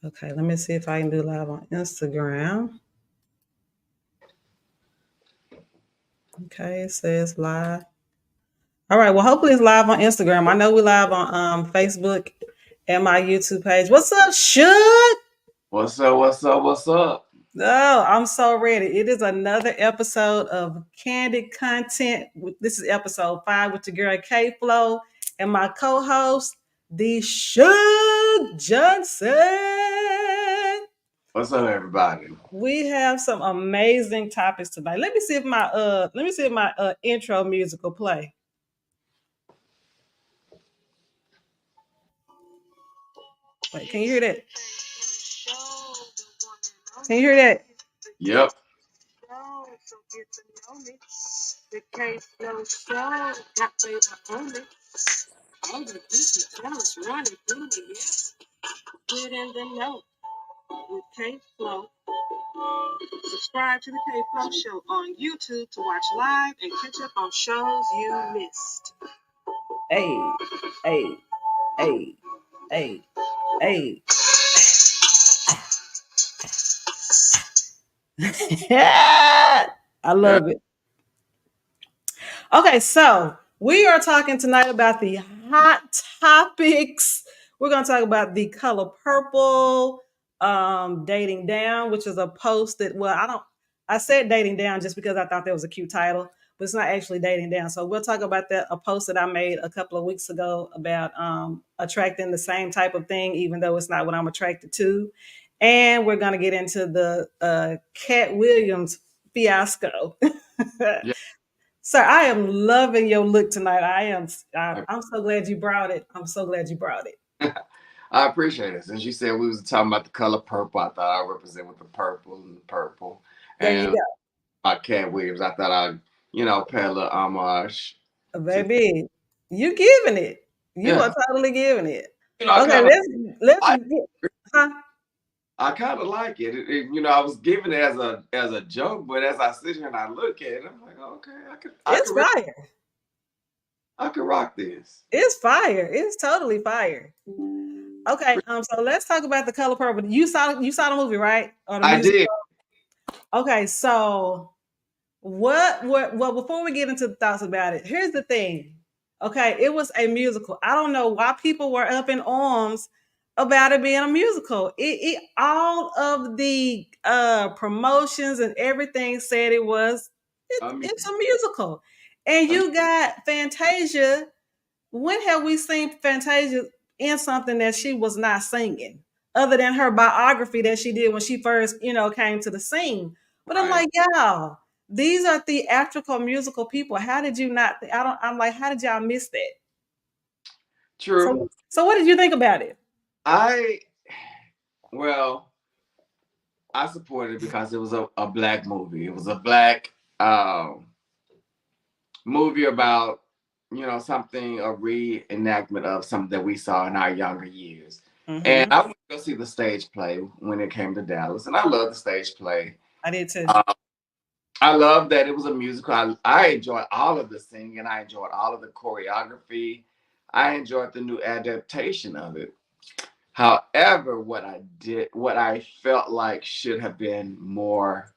Okay, let me see if I can do live on Instagram. Okay, it says live. All right, well, hopefully it's live on Instagram. I know we're live on Facebook and my YouTube page. What's up, Shuug? What's up? What's up? What's up? Oh, I'm so ready. It is another episode of Candid Content. This is episode 5 with your girl KFLO and my co-host, the Shuug Johnson. What's up, everybody? We have some amazing topics tonight. Let me see if my intro music will play. Wait, can you hear that? Can you hear that? Yep. So get to know me. The KFLO show got favorite on it. All the Disney channels running through me. Get in the know with KFLO. Subscribe to the KFLO show on YouTube to watch live and catch up on shows you missed. Hey, hey, hey, hey, hey. I love it. Okay, so we are talking tonight about the hot topics. We're going to talk about the color purple, dating down, which is a post that, I said dating down just because I thought that was a cute title, but it's not actually dating down. So we'll talk about that, a post that I made a couple of weeks ago about attracting the same type of thing, even though it's not what I'm attracted to. And we're going to get into the Cat Williams fiasco. Yeah. Sir, I am loving your look tonight. I'm so glad you brought it. I'm so glad you brought it. I appreciate it. Since you said we was talking about the color purple, I thought I represent with the purple and the purple. There you And go. by Cat Williams, I thought I'd, pay a little homage to Baby, you giving it. You are yeah. totally giving it. I Okay, kind of let's like get huh? I kind of like it. I was giving it as a joke, but as I sit here and I look at it, I'm like, okay, It's fire. I could rock this. It's fire. It's totally fire. Okay, so let's talk about the color purple. You saw the movie, right? Or the I music? did. Okay, so what well before we get into the thoughts about it, here's the thing. Okay, it was a musical. I don't know why people were up in arms about it being a musical. It all of the promotions and everything said I mean, it's a musical. And you got Fantasia. When have we seen Fantasia in something that she was not singing, other than her biography that she did when she first, came to the scene? But I'm right. like, y'all, these are theatrical musical people. How did you not? I don't. I'm like, how did y'all miss that? True. So what did you think about it? I well, I supported it because it was a black movie. It was a black movie about something, a reenactment of something that we saw in our younger years. And Mm-hmm. I went to go see the stage play when it came to Dallas, and I love the stage play. I did too. Uh, I love that it was a musical. I enjoyed all of the singing. I enjoyed all of the choreography. I enjoyed the new adaptation of it. However, what I felt like should have been more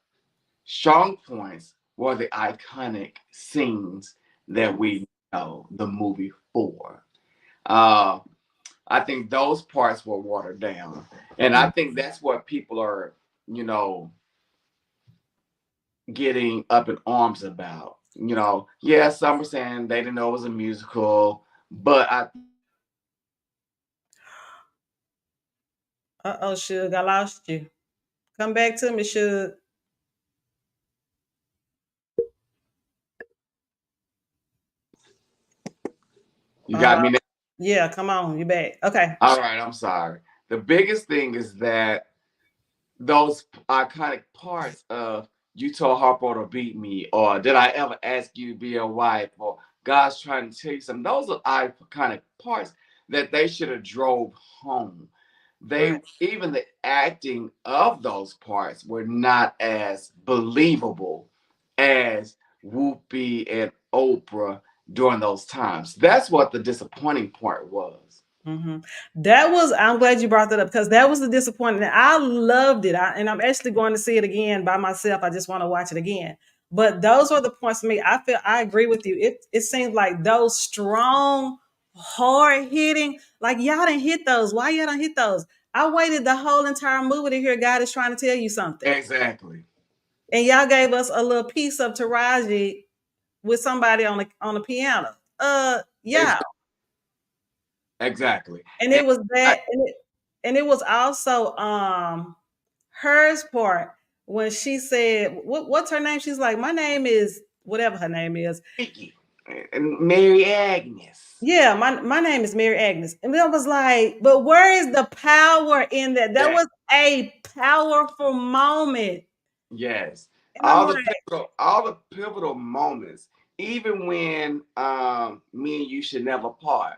strong points were the iconic scenes that we know the movie for. Uh, I think those parts were watered down. And I think that's what people are, you know, getting up in arms about. Yeah, some were saying they didn't know it was a musical, but Oh, Suge, I lost you. Come back to me, Suge. you got me now. Yeah, come on, you back. Okay. All right, I'm sorry. The biggest thing is that those iconic parts of "You told Harpo to beat me" or "Did I ever ask you to be a wife" or "God's trying to tell you something." Those are iconic parts that they should have drove home. They Right. even the acting of those parts were not as believable as Whoopi and Oprah during those times. That's what the disappointing part was. That was, I'm glad you brought that up because that was the disappointment. I loved it. And I'm actually going to see it again by myself. I just want to watch it again. But those were the points for me. I feel I agree with you. It seems like those strong, hard hitting, like y'all didn't hit those. Why y'all don't hit those? I waited the whole entire movie to hear God is trying to tell you something. Exactly. And y'all gave us a little piece of Taraji with somebody on the piano. Yeah. Exactly. And And it was I, that, and it was also hers part when she said, what's her name? She's like, my name is whatever her name is. Vicky and Mary Agnes. Yeah, my name is Mary Agnes. And I was like, but where is the power in that? That Yeah. was a powerful moment. Yes. And I'm like, All the pivotal moments, even when me and you should never part.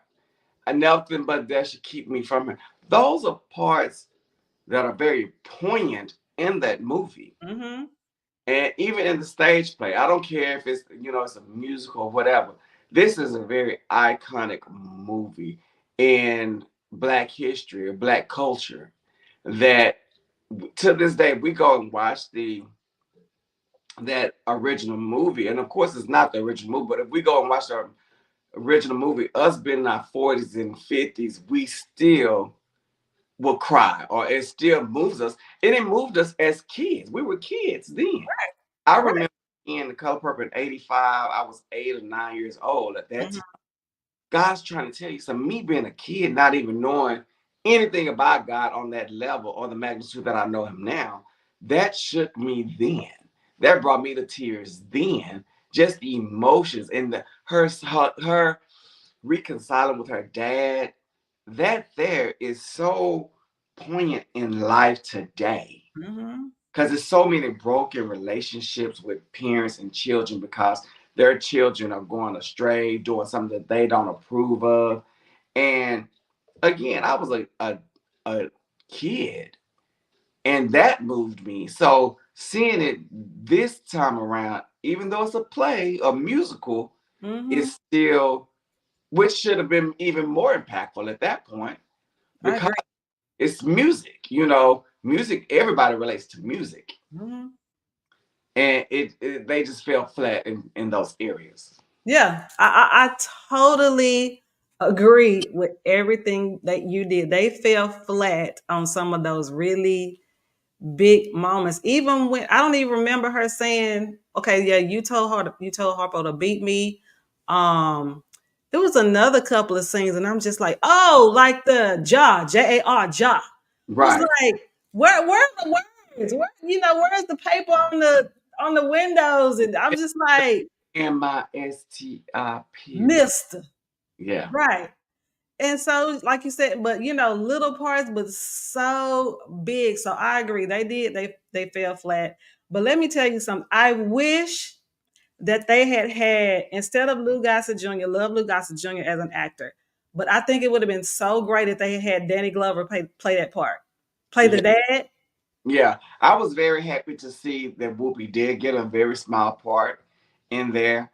And nothing but that should keep me from her. Those are parts that are very poignant in that movie. mm-hmm, And even in the stage play, I don't care if it's it's a musical or whatever. This is a very iconic movie in Black history or Black culture that to this day we go and watch the that original movie, and of course it's not the original movie, but if we go and watch the original movie, us being in our 40s and 50s, we still will cry, or it still moves us. And it moved us as kids. We were kids then. I right. remember in The Color Purple in '85. I was 8 or 9 years old at that Mm-hmm, time. God's trying to tell you. So me being a kid, not even knowing anything about God on that level or the magnitude that I know Him now, that shook me then. That brought me to tears then. Just the emotions and her reconciling with her dad. That there is so poignant in life today mm-hmm, because there's so many broken relationships with parents and children because their children are going astray, doing something that they don't approve of. And again, I was a kid, and that moved me. So seeing it this time around, even though it's a play, a musical, mm-hmm. is still, which should have been even more impactful at that point I because agree. it's music. Music, everybody relates to music. Mm-hmm. And they just fell flat in those areas. Yeah, I totally agree with everything that you did. They fell flat on some of those really big moments. Even when I don't even remember her saying, "Okay, yeah, you told Harpo to beat me." There was another couple of scenes, and I'm just like, "Oh, like the Jar. I was Right. like, where are the words? Where's the paper on the windows?" And I'm just like, MISTIP. missed. Yeah. Right. And so, like you said, but little parts, but so big. So I agree. They fell flat. But let me tell you something. I wish that they had instead of Lou Gossett Jr., love Lou Gossett Jr. as an actor. But I think it would have been so great if they had Danny Glover play that part. Play the Yeah. dad. Yeah. I was very happy to see that Whoopi did get a very small part in there.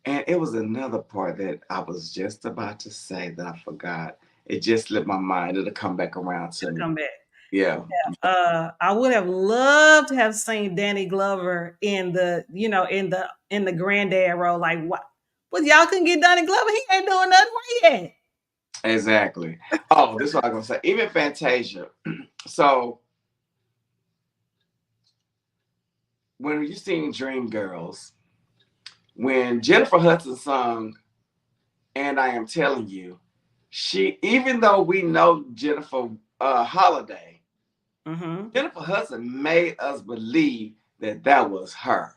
And it was another part that I was just about to say that I forgot. It just slipped my mind. It'll come back around to She'll me. come back. Yeah. I would have loved to have seen Danny Glover in the granddad role. Like what? But y'all couldn't get Danny Glover. He ain't doing nothing. Where he at? Exactly. Oh, this is what I was going to say. Even Fantasia. So when you sing Dreamgirls, when Jennifer Hudson sung "And I Am Telling You," she, even though we know Jennifer Holiday, Mm-hmm. Jennifer Hudson made us believe that that was her.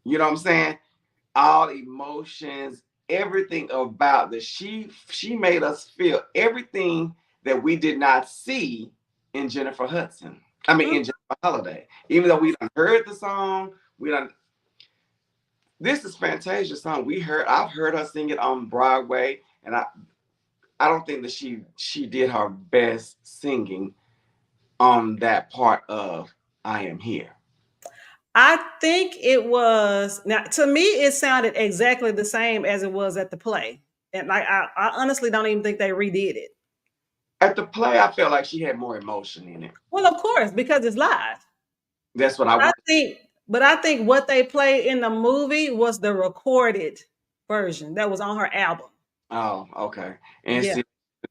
You know what I'm saying? All emotions, everything about that. She made us feel everything that we did not see in Jennifer Hudson. I mean, in Jennifer Holiday. Even though we done heard the song, we done. This is Fantasia's song. I've heard her sing it on Broadway, and I don't think that she did her best singing on that part of "I Am Here." I think it was now to me. It sounded exactly the same as it was at the play, and I honestly don't even think they redid it. At the play, I felt like she had more emotion in it. Well, of course, because it's live. That's what I But I want. think, but I think what they played in the movie was the recorded version that was on her album. Oh, okay. And Yeah. see,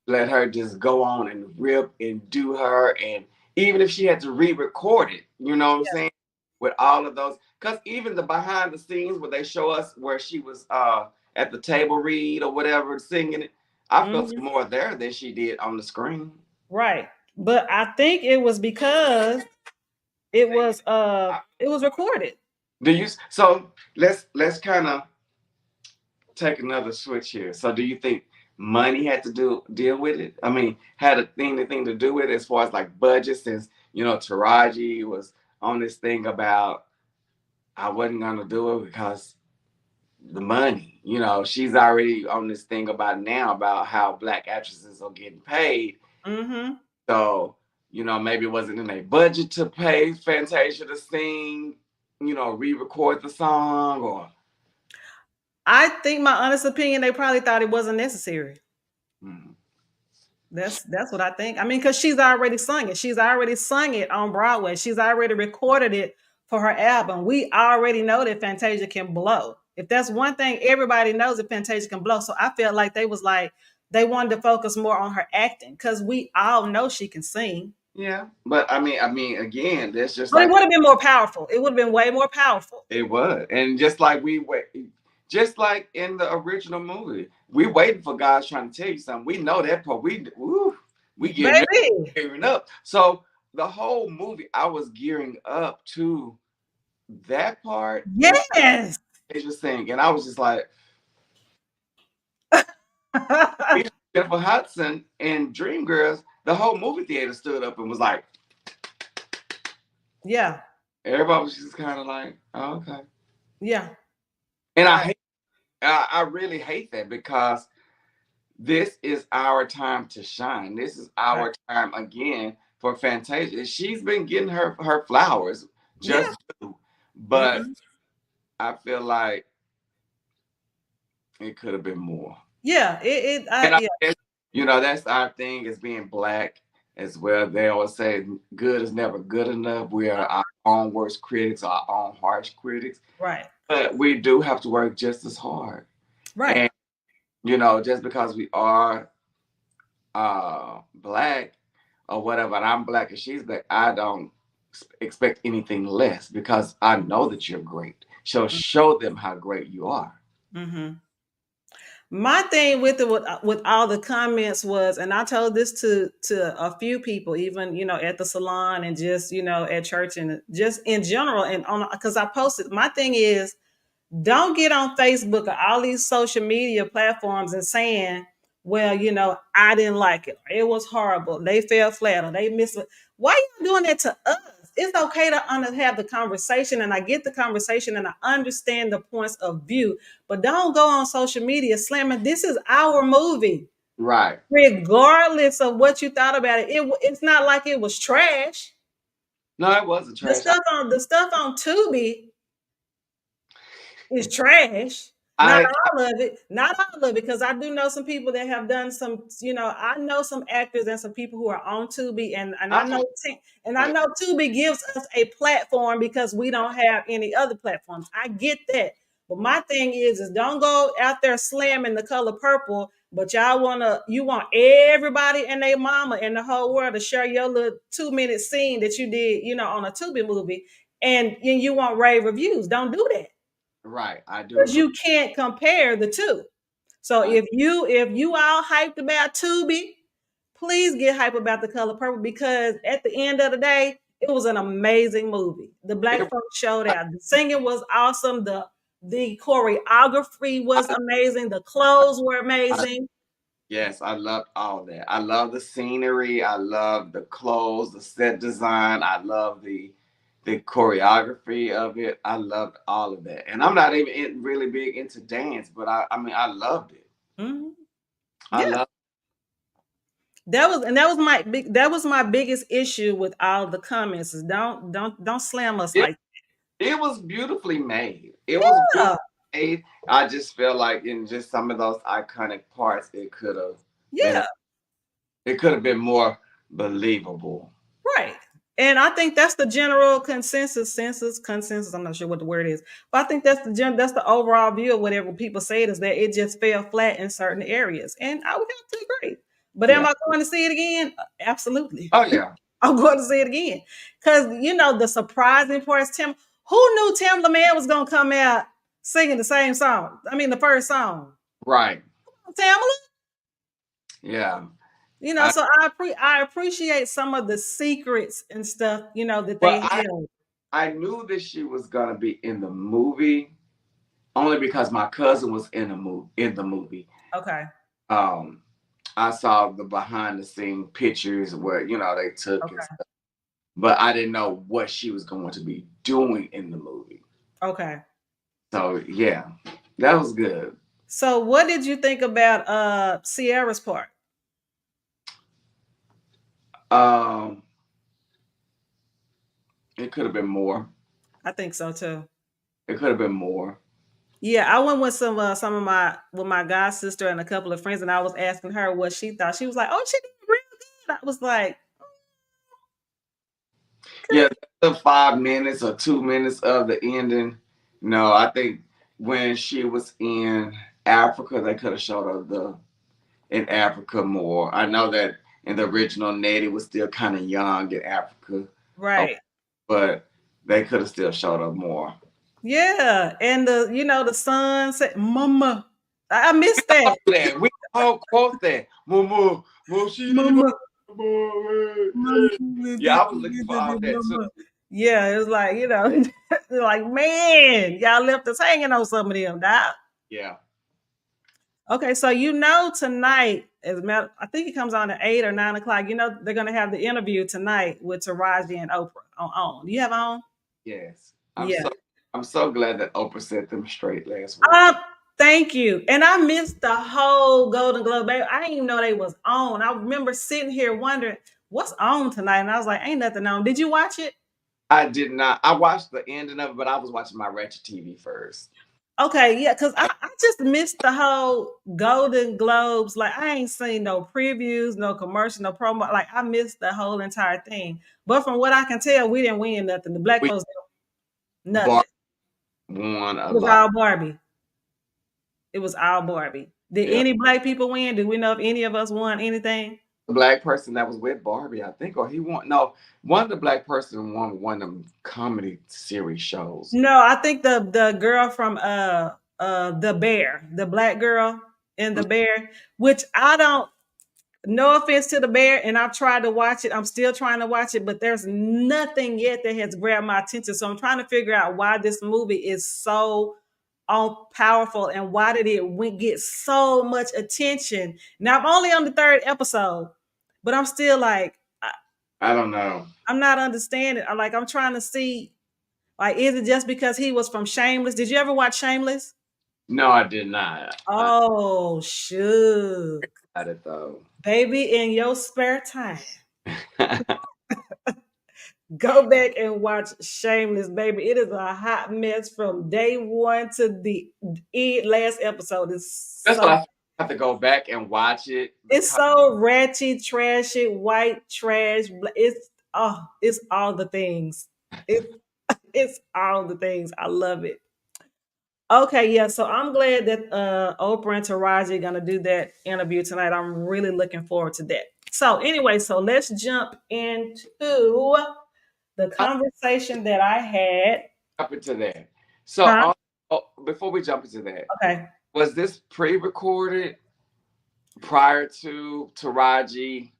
let her just go on and rip and do her, and even if she had to re-record it, you know what I'm saying? With all of those, because even the behind the scenes where they show us where she was at the table read or whatever singing it, I felt Mhm. more there than she did on the screen. Right. But I think it was because it was recorded. Do you? So let's kind of take another switch here. So do you think money had to deal with it? I mean, had anything to do with it as far as like budget, since Taraji was on this thing about I wasn't gonna do it because the money. She's already on this thing about now about how black actresses are getting paid. Mm-hmm. So, maybe it wasn't in a budget to pay Fantasia to sing, re-record the song or I think my honest opinion, they probably thought it wasn't necessary. hmm. That's what I think. I mean, because she's already sung it. She's already sung it on Broadway. She's already recorded it for her album. We already know that Fantasia can blow. If that's one thing, everybody knows that Fantasia can blow. So I felt like they wanted to focus more on her acting because we all know she can sing. Yeah, but I mean, again, that's just But it like would have been more powerful. It would have been way more powerful. it was, and just like we wait, just like in the original movie, we waiting for God's trying to tell you something. We know that part. We getting Baby. gearing up. So the whole movie, I was gearing up to that part when Yes. they just saying, and I was just like, Jennifer Hudson and Dreamgirls. The whole movie theater stood up and was like, Yeah. everybody was just kind of like, oh, okay. Yeah. And Right. I really hate that because this is our time to shine. This is Right. our time again for Fantasia. She's been getting her flowers, Yeah. just due, but Mm-hmm. I feel like it could have been more. Yeah. And I Yeah. guess, that's our thing as being black as well. They always say good is never good enough. We are our own worst critics, our own harsh critics. Right. But we do have to work just as hard. Right. And, just because we are black or whatever, and I'm black and she's black, I don't expect anything less because I know that you're great. So show them how great you are. Mm-hmm. My thing with with all the comments was, and I told this to a few people, even at the salon and just at church and just in general, and on because I posted. My thing is, don't get on Facebook or all these social media platforms and saying, well, I didn't like it. It was horrible. They fell flat or they missed it. Why are you doing that to us? It's okay to have the conversation, and I get the conversation and I understand the points of view, but don't go on social media slamming. This is our movie. Right. Regardless of what you thought about it, it's not like it was trash. No, it wasn't The trash. stuff on Tubi is trash. Not I all of it. Not all of it, because I do know some people that have done some. I know some actors and some people who are on Tubi, and I I know Tubi gives us a platform because we don't have any other platforms. I get that, but my thing is don't go out there slamming The Color Purple. But you want everybody and their mama and the whole world to share your little 2-minute scene that you did, on a Tubi movie, and you want rave reviews. Don't do that. right. I do Because agree. you can't compare the two. So I, if you all hyped about Tubi, please get hype about The Color Purple, because at the end of the day, it was an amazing movie. The black it, folks showed out. The singing was awesome. The choreography was amazing. The clothes were I, amazing. yes, I loved all that. I love the scenery. I love the clothes, the set design. I love the choreography of it. I loved all of that. And I'm not even really big into dance, but I mean, I loved it. Mhm. I Yeah, love. that was my biggest issue with all the comments is don't slam us It, like it was beautifully made. It was beautifully yeah, made. I just feel like in just some of those iconic parts, it could have been. yeah. It could have been more believable. Right. And I think that's the general consensus. I'm not sure what the word is, but I think that's the overall view of whatever people say it is that it just fell flat in certain areas, and I would have to agree. But am Yeah. I going to see it again? Absolutely, Oh yeah. I'm going to see it again because the surprising part is Tim. Who knew Tim the Man was going to come out singing the same song? I mean, the first song, Right. Tamala. Yeah. I So I appreciate some of the secrets and stuff, that well they held. I knew that she was gonna be in the movie only because my cousin was in the movie. Okay. Um I saw the behind the scene pictures where they took and Okay. stuff, but I didn't know what she was going to be doing in the movie. Okay. So yeah, that was good. So what did you think about Sierra's part? Um, it could have been more. I think so too. It could have been more. Yeah, I went with some of my god sister and a couple of friends, and I was asking her what she thought. She was like, "Oh, she did real good." I was like, Yeah, "Okay, the 5 minutes or 2 minutes of the ending. No, I think when she was in Africa, they could have showed her in Africa more. I know that in the original Nettie was still kind of young in Africa, right, but they could have still showed her more. yeah." And the son said, "Mama," I missed that. That we all quote that. Mama, mama, she leave Mama, us. Yeah, I was looking for all that too. mama. Yeah, it was like like man, y'all left us hanging on some of them, dog. Yeah. Okay, so tonight, as a matter, I think it comes on at 8 or 9 o'clock. They're gonna have the interview tonight with Taraji and Oprah on OWN. Do you have OWN? Yes. Yeah. I'm so glad that Oprah set them straight last week. Uh, Thank you. And I missed the whole Golden Globe. Baby. I didn't even know they was on. I remember sitting here wondering what's on tonight, and I was like, "Ain't nothing on." Did you watch it? I did not. I watched the ending of it, but I was watching my Ratchet TV first. Okay, yeah, because I just missed the whole Golden Globes. Like, I ain't seen no previews, no commercial, no promo. Like, I missed the whole entire thing. But from what I can tell, we didn't win nothing. The black We folks didn't Bar nothing. won a It was lot. all Barbie. It was all Barbie. Did Yeah. any black people win? Do we know if any of us won anything? The black person that was with Barbie, I think, or he won. No, one of the black person won one of them comedy series shows. No, I think the girl from the Bear, the black girl in the Bear, which I don't. No offense to the Bear, and I've tried to watch it. I'm still trying to watch it, but there's nothing yet that has grabbed my attention. So I'm trying to figure out why this movie is so all powerful and why did it get so much attention. Now I'm only on the third episode, but I'm still like I don't know. I'm not understanding. I'm trying to see, like, is it just because he was from Shameless? Did you ever watch Shameless? No, I did not. I Oh, Shuug. got it though. Baby, in your spare time, go back and watch Shameless, baby. It is a hot mess from day one to the last episode. That's what I have to go back and watch it It's because so ratchet, trashy, white trash. It's all the things. It's it's all the things. I love it. Okay, yeah. So I'm glad that Oprah and Taraji are gonna do that interview tonight. I'm really looking forward to that. So anyway, so let's jump into the I'm conversation that I had. jumping to that. So Huh? before we jump into that, Okay. was this pre-recorded prior to Taraji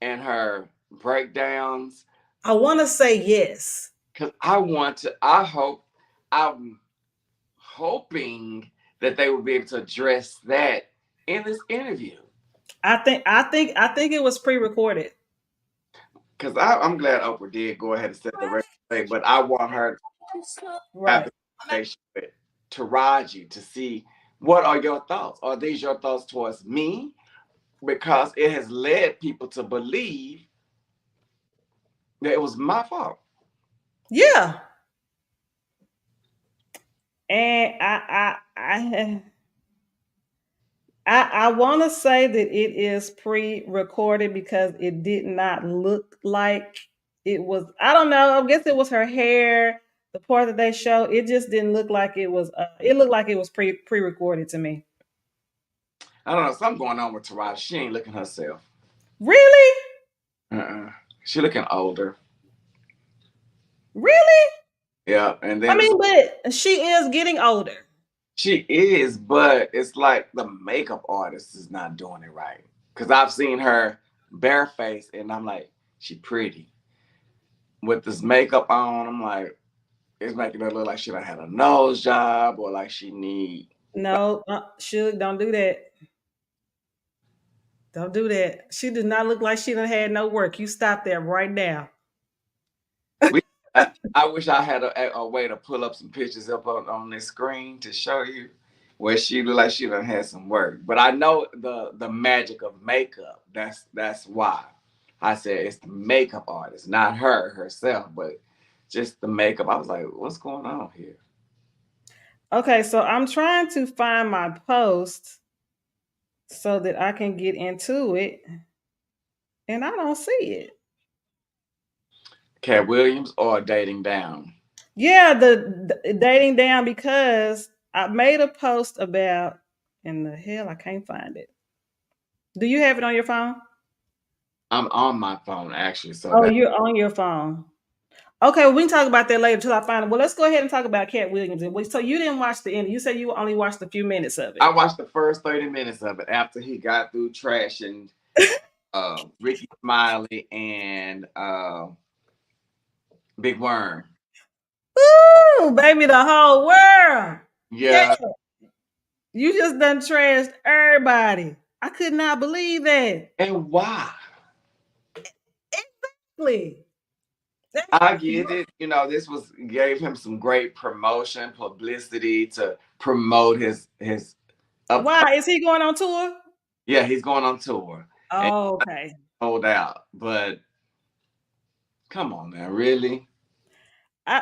and her breakdowns? I want to say yes. Because I'm hoping that they will be able to address that in this interview. I think it was pre-recorded. Because I'm glad Oprah did go ahead and set the record straight, but I want her to have Right. the conversation with Taraji to see what are your thoughts. Are these your thoughts towards me? Because it has led people to believe that it was my fault. Yeah. And I I want to say that it is pre-recorded because it did not look like it was. I don't know. I guess it was her hair, the part that they show. It just didn't look like it was. It looked like it was pre-recorded to me. I don't know, something going on with Taraji. She ain't looking herself. Really, Uh-uh. She looking older. really. Yeah, and I then it's mean, but she is getting older. she is, but it's like the makeup artist is not doing it right. Cause I've seen her bareface, and I'm like, she pretty with this makeup on. I'm like, it's making her look like she done had a nose job or like she need. No, Shuug, don't do that. Don't do that. She did not look like she done had no work. You stop that right now. We, I wish I had a way to pull up some pictures up on this screen to show you where she looked like she done had some work. But I know the magic of makeup. That's why I said it's the makeup artist, not her herself, but just the makeup. I was like, what's going on here? Okay, so I'm trying to find my post so that I can get into it, and I don't see it. Cat Williams or Dating Down? Yeah, the dating down because I made a post about. In the hell, I can't find it. Do you have it on your phone? I'm on my phone actually, so Oh, that you're on your phone. Okay, well, we can talk about that later till I find it. Well, let's go ahead and talk about Cat Williams. So you didn't watch the end. You said you only watched a few minutes of it. I watched the first 30 minutes of it after he got through trashing Ricky Smiley and Big Worm. Ooh, baby, the whole world. Cat, Yeah, you just done trashed everybody. I could not believe that. and why? Exactly. I get it. You know, this was gave him some great promotion, publicity to promote his upcoming. Why is he going on tour? Yeah, he's going on tour and Oh, okay. sold out. But come on now, really?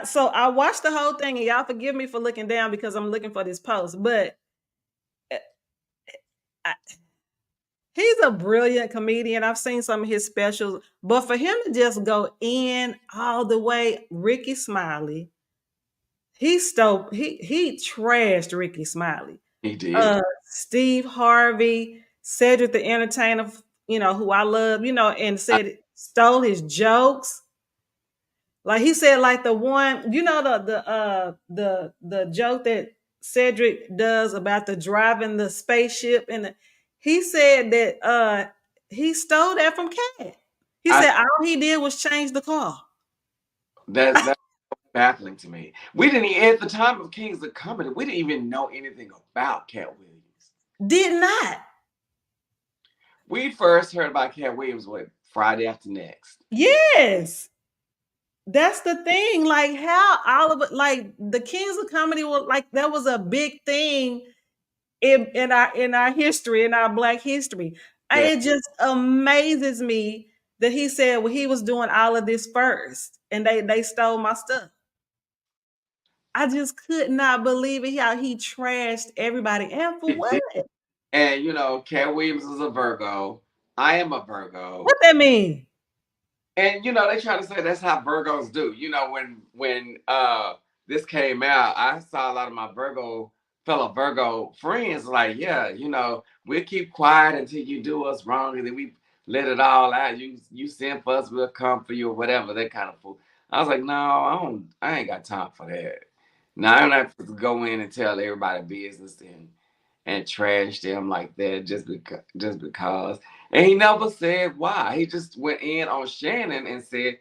So I watched the whole thing, and y'all forgive me for looking down because I'm looking for this post. But uh, I, he's a brilliant comedian. I've seen some of his specials, but for him to just go in all the way, Ricky Smiley, he trashed Ricky Smiley. He did. Steve Harvey, Cedric the Entertainer, who I love, and I, said stole his jokes. Like he said, like the one, the joke that Cedric does about the driving the spaceship, and he said that he stole that from Cat. He I said all he did was change the car. that's baffling to me. We didn't at the time of Kings of Comedy, we didn't even know anything about Cat Williams. Did not. We first heard about Cat Williams what Friday after next. Yes. That's the thing. Like how all of it, like the Kings of Comedy were like that was a big thing in our history, in our Black history. Yeah, It just amazes me that he said well he was doing all of this first, and they stole my stuff. I just could not believe it how he trashed everybody, and for it what? did. And you know, Cat Williams is a Virgo. I am a Virgo. What that mean? And you know, they try to say that's how Virgos do. You know, when this came out, I saw a lot of my fellow Virgo friends like, yeah, you know, we'll keep quiet until you do us wrong, and then we let it all out. You send for us, we'll come for you or whatever. That kind of fool. I was like, no, I ain't got time for that. Now I don't have to go in and tell everybody business and trash them like that just because. And he never said why. He just went in on Shannon and said,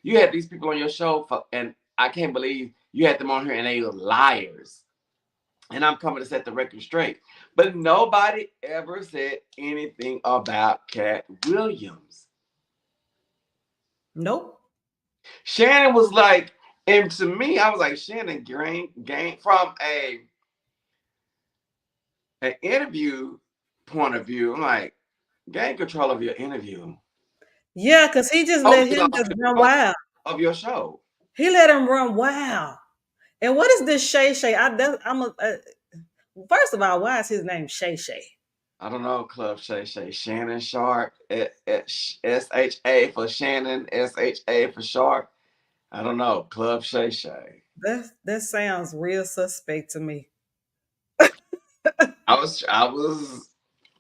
"You had these people on your show and I can't believe you had them on here and they were liars." And I'm coming to set the record straight. But nobody ever said anything about Cat Williams. Nope. Shannon was like, and to me, I was like, Shannon gained from an interview point of view. I'm like, gain control of your interview. Yeah, because he just let Totally him lost just run control wild. of your show. He let him run wild. And what is this Shay Shay? I'm a, first of all, why is his name Shay Shay? I don't know, Club Shay Shay. Shannon Sharp. SHA for Shannon. SHA for Sharp. I don't know. Club Shay Shay. That sounds real suspect to me. I was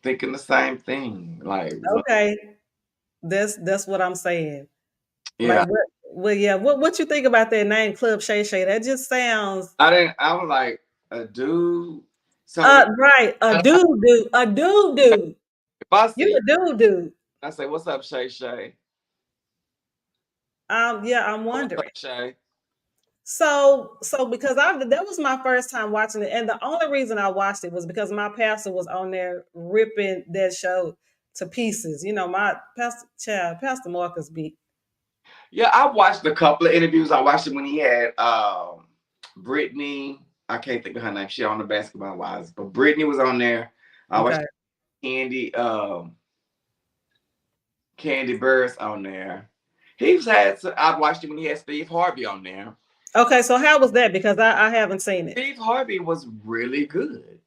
thinking the same thing. Like what? Okay, that's what I'm saying. Like Yeah. what? Well, yeah. What you think about that name, Club Shay Shay? That just sounds I didn't. I was like a dude. So right. A dude, dude, a dude, dude. if I You see, a dude, dude. I say, "What's up, Shay Shay? Yeah, I'm What's up, wondering. Shay?" So because that was my first time watching it, and the only reason I watched it was because my pastor was on there ripping that show to pieces. You know, my Pastor Marcus beat. Yeah, I watched a couple of interviews. I watched it when he had Brittany. I can't think of her name. She on the Basketball Wives, but Brittany was on there. I watched Okay. Candy Candy Burris on there. He's had. I watched it when he had Steve Harvey on there. Okay, so how was that? Because I haven't seen it. Steve Harvey was really good.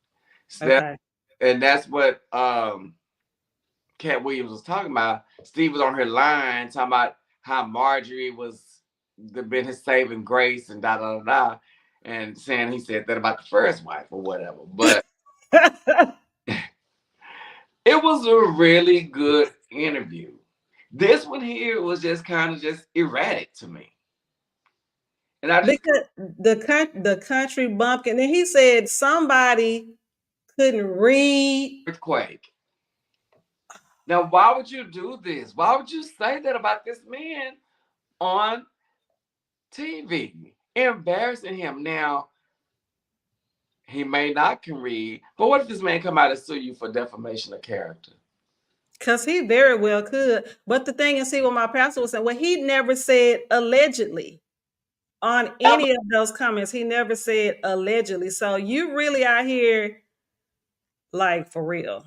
So Okay. and that's what Cat Williams was talking about. Steve was on her line talking about how Marjorie was been his saving grace and da da da da, and saying he said that about the first wife or whatever. But it was a really good interview. This one here was just kind of just erratic to me, and I just Because the country bumpkin, and he said somebody couldn't read. earthquake. Now, why would you do this? Why would you say that about this man on TV, embarrassing him? Now, he may not can read, but what if this man come out and sue you for defamation of character? Because he very well could. But the thing is, see what my pastor was saying, well, he never said allegedly on any of those comments. He never said allegedly. So you really out here like for real.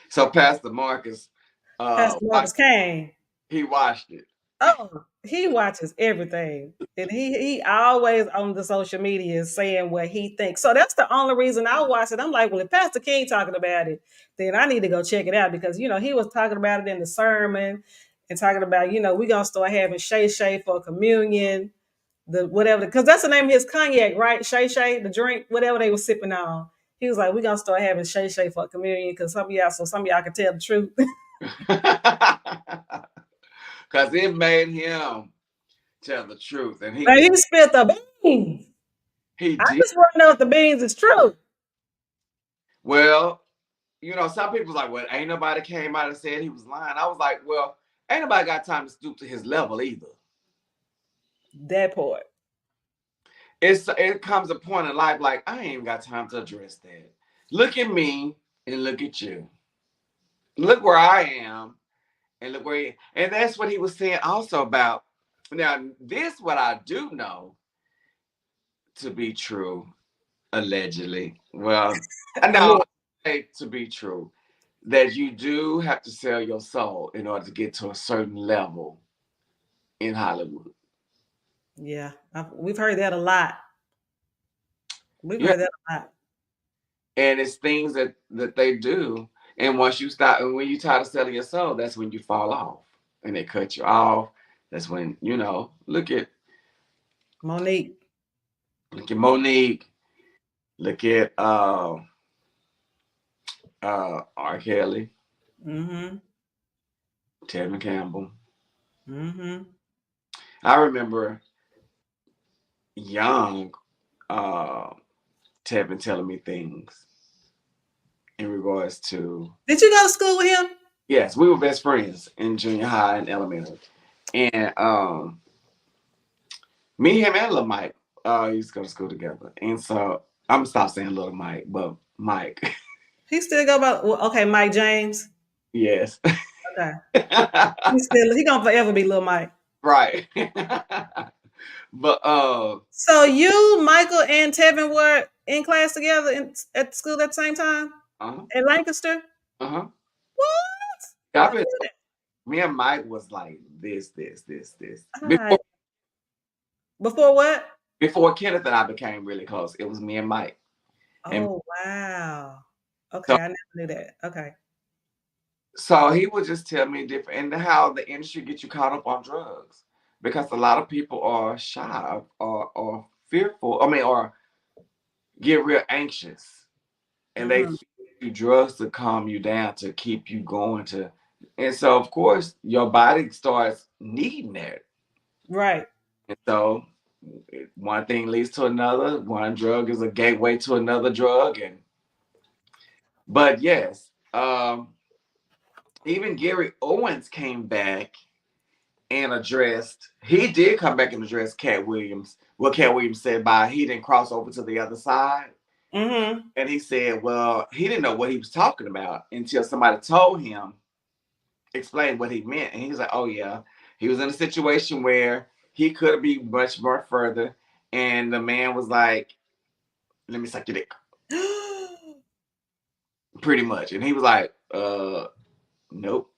So Pastor Marcus, Pastor Marcus Kane. he watched it. Oh, he watches everything. And he always on the social media saying what he thinks. So that's the only reason I watch it. I'm like, well, if Pastor King talking about it, then I need to go check it out because he was talking about it in the sermon and talking about, we're gonna start having Shay Shay for communion, the whatever, because that's the name of his cognac, right? Shay Shay, the drink, whatever they were sipping on. He was like, we're gonna start having Shay Shay for communion because some of y'all can tell the truth. Because it made him tell the truth, and But he spit the beans. he I did. just want to know if the beans is true. Well, some people's like, well, ain't nobody came out and said he was lying. I was like, well, ain't nobody got time to stoop to his level either. That part. It comes a point in life like I ain't even got time to address that. Look at me and look at you. Look where I am and look where and that's what he was saying also about. Now, this what I do know to be true, allegedly. Well, I know to be true that you do have to sell your soul in order to get to a certain level in Hollywood. Yeah, we've heard that a lot. We've Yeah, heard that a lot. and it's things that they do. And once you stop, and when you tired of selling your soul, that's when you fall off, and they cut you off. That's when Monique. look at Monique, look at R. Kelly, Mm-hmm. Tevin Campbell. Mm-hmm. I remember young Tevin telling me things in regards to. Did you go to school with him? Yes, we were best friends in junior high and elementary, and me, him, and Little Mike used to go to school together. And so I'm gonna stop saying Little Mike, but Mike. He still go by okay, Mike James. Yes. Okay. He gonna forever be Little Mike. Right. But So you, Michael, and Tevin were in class together at school at the same time uh-huh. at Lancaster. Uh-huh. What? Yeah, me and Mike was like this. Right. Before what? Before Kenneth and I became really close, it was me and Mike. And Oh wow. Okay, So I never knew that. Okay. so he would just tell me different and how the industry gets you caught up on drugs because a lot of people are shy or fearful. I mean, or get real anxious and they Mhm. do drugs to calm you down to keep you going to, and so of course your body starts needing that, Right. and so one thing leads to another. One drug is a gateway to another drug, and but yes, even Gary Owens came back and addressed. He did come back and address Cat Williams. What Cat Williams said by he didn't cross over to the other side. Mhm. And he said, well, he didn't know what he was talking about until somebody told him, explained what he meant. And he was like, oh, yeah. He was in a situation where he could be much more further. And the man was like, let me suck your dick, pretty much. And he was like, nope,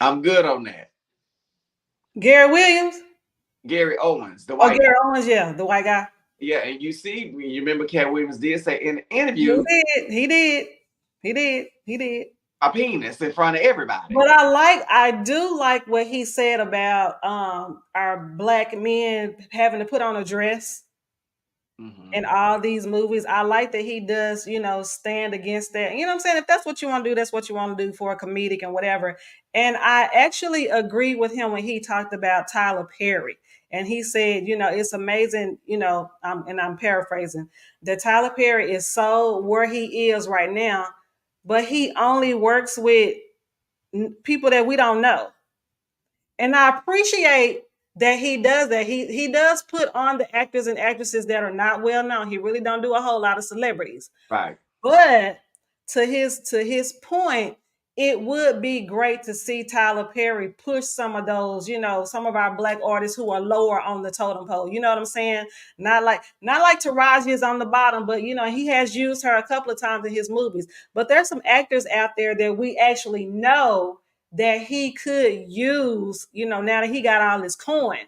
I'm good on that. Gary Williams? Gary Owens, the Oh, white guy. Gary Owens, yeah, the white guy. Yeah, and you see, you remember Cat Williams did say in the He interview, did. He did. He did. He did. my penis in front of everybody. But I do like what he said about our black men having to put on a dress Hmm. in all these movies. I like that he does, stand against that. You know what I'm saying? If that's what you want to do, that's what you want to do for a comedic and whatever. And I actually agree with him when he talked about Tyler Perry. And he said, it's amazing, and I'm paraphrasing, that Tyler Perry is so where he is right now, but he only works with people that we don't know. And I appreciate that he does that. He does put on the actors and actresses that are not well known. He really don't do a whole lot of celebrities. Right, But to his point, it would be great to see Tyler Perry push some of those, some of our black artists who are lower on the totem pole. You know what I'm saying? Not like Taraji is on the bottom, but he has used her a couple of times in his movies. But there's some actors out there that we actually know that he could use, now that he got all his coin.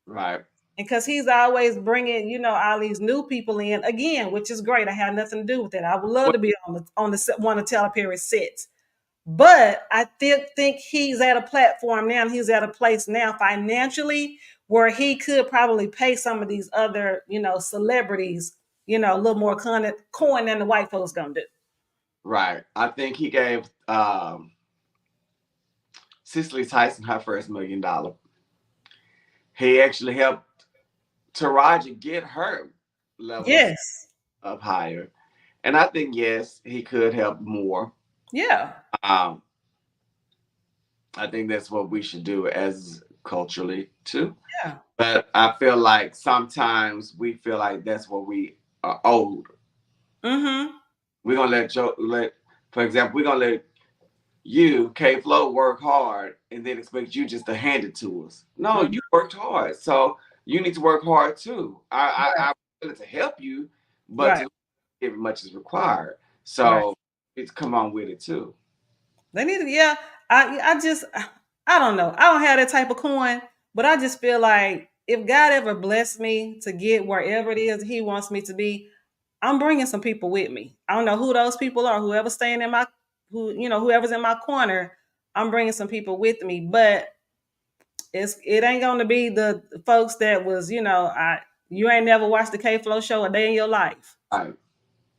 right, Because he's always bringing, all these new people in again, which is great. I have nothing to do with that. I would love well, to be on the one of Tyler Perry's sets, but I think he's at a platform now. And he's at a place now financially where he could probably pay some of these other, celebrities, a little more coin than the white folks gonna do. right. I think he gave Cicely Tyson her first $1 million. He actually helped Taraji get her levels Yes. up higher, and I think yes, he could help more. Yeah. Um, I think that's what we should do as culturally too. Yeah. But I feel like sometimes we feel like that's what we are owed. Mm-hmm. We're gonna for example, we're gonna let you, KFLO, work hard and then expect you just to hand it to us. No, Mm-hmm. you worked hard. So you need to work hard too. I'm willing to help you, but Right. to give as much as required. Right. So it's come on with it too. They need to, yeah. I just, I don't know. I don't have that type of coin, but I just feel like if God ever blessed me to get wherever it is He wants me to be, I'm bringing some people with me. I don't know who those people are. Whoever's staying in my, whoever's in my corner, I'm bringing some people with me. But it ain't gonna be the folks that was, you ain't never watched the KFLO show a day in your life. All right.